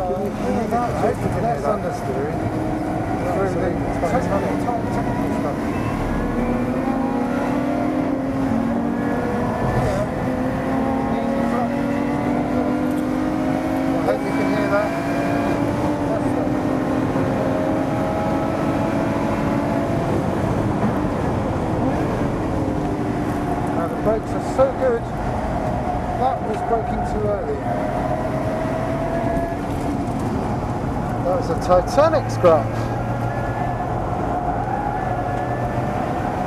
That's understeering. Technical stuff. I hope you can hear that. Now the brakes are so good, that was braking too early. That was a Titanic scrap.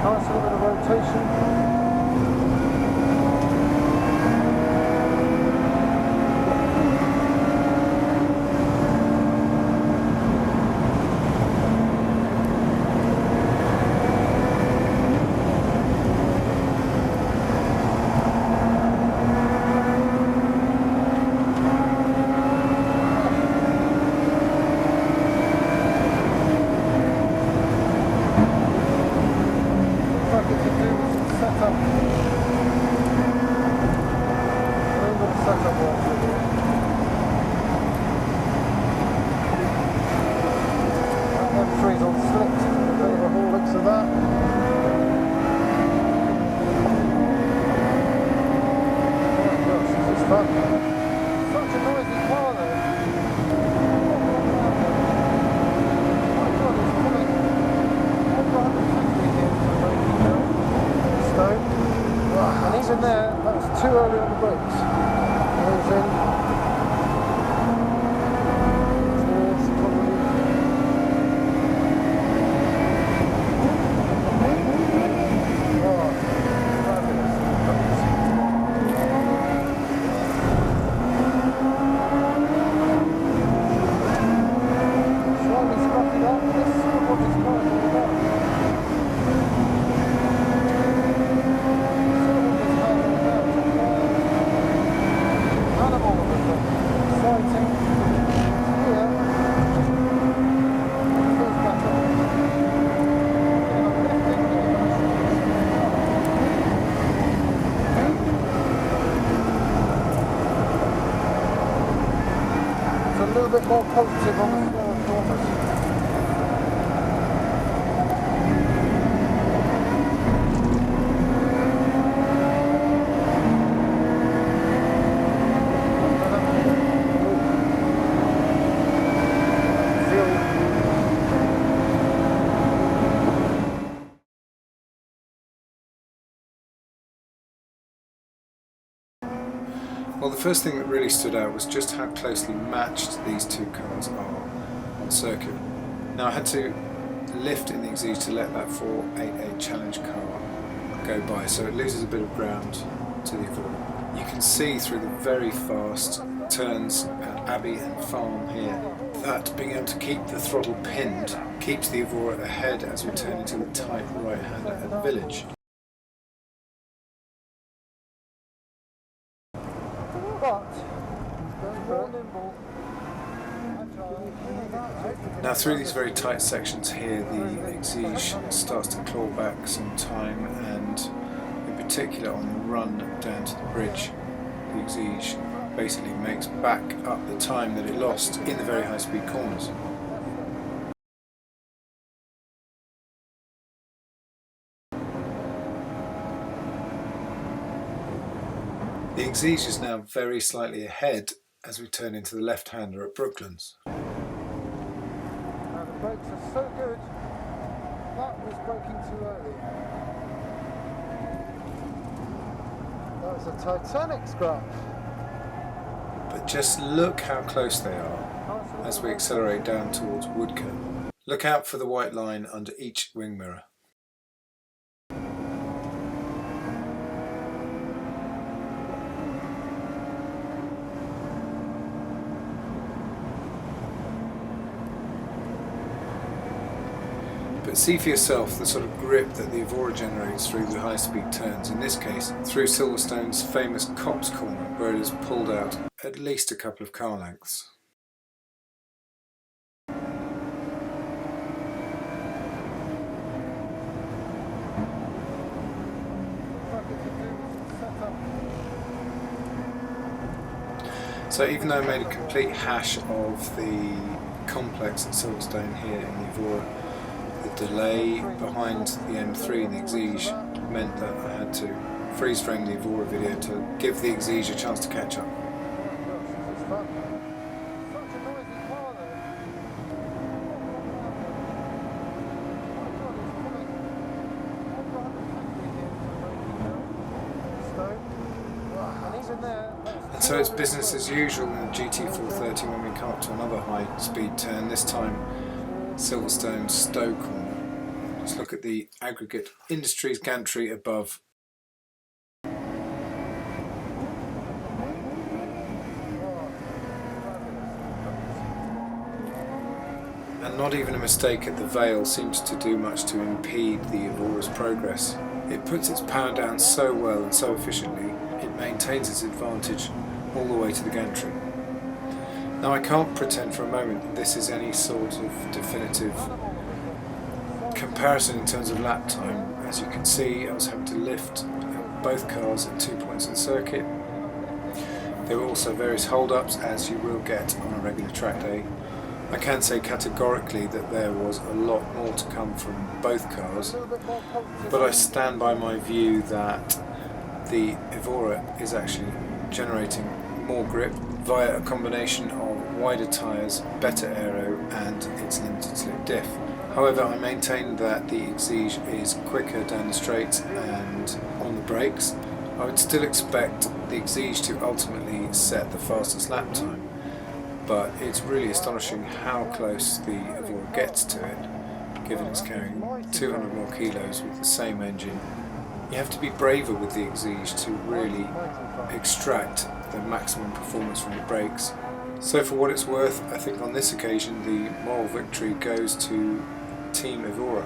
Nice little bit of rotation. M3's on slipped, a bit of a haul looks of that. Oh gosh, this is fun. Such a noisy car though. Oh my god, it's pulling over 150 here for Stone. And even there, that was too early on the brakes. Goes in. A little bit more positive on the smaller corners. Well, the first thing that really stood out was just how closely matched these two cars are on circuit. Now I had to lift in the Exige to let that 488 Challenge car go by, so it loses a bit of ground to the Evora. You can see through the very fast turns at Abbey and Farm here that being able to keep the throttle pinned keeps the Evora ahead as we turn into the tight right-hander at Village. Now through these very tight sections here, the Exige starts to claw back some time, and in particular on the run down to the bridge, the Exige basically makes back up the time that it lost in the very high speed corners. The Exige is now very slightly ahead as we turn into the left-hander at Brooklands. Now the brakes are so good, that was braking too early. That was a Titanic scrap. But just look how close they are as we accelerate down towards Woodcote. Look out for the white line under each wing mirror. But see for yourself the sort of grip that the Evora generates through the high-speed turns, in this case through Silverstone's famous Cops corner, where it has pulled out at least a couple of car lengths. So even though I made a complete hash of the complex at Silverstone here in the Evora, the delay behind the M3 and the Exige meant that I had to freeze frame the Evora video to give the Exige a chance to catch up. And so it's business as usual in the GT430 when we come up to another high speed turn, this time Silverstone Stowe corner. Let's look at the aggregate industries gantry above. And not even a mistake at the veil seems to do much to impede the Evora's progress. It puts its power down so well and so efficiently, it maintains its advantage all the way to the gantry. Now I can't pretend for a moment that this is any sort of definitive comparison in terms of lap time. As you can see, I was having to lift both cars at 2 points in the circuit. There were also various hold-ups, as you will get on a regular track day. I can say categorically that there was a lot more to come from both cars, but I stand by my view that the Evora is actually generating more grip via a combination of wider tyres, better aero and its limited slip diff. However, I maintain that the Exige is quicker down the straights and on the brakes. I would still expect the Exige to ultimately set the fastest lap time, but it's really astonishing how close the Evora gets to it, given it's carrying 200 more kilos with the same engine. You have to be braver with the Exige to really extract the maximum performance from the brakes. So for what it's worth, I think on this occasion the moral victory goes to Team Evora.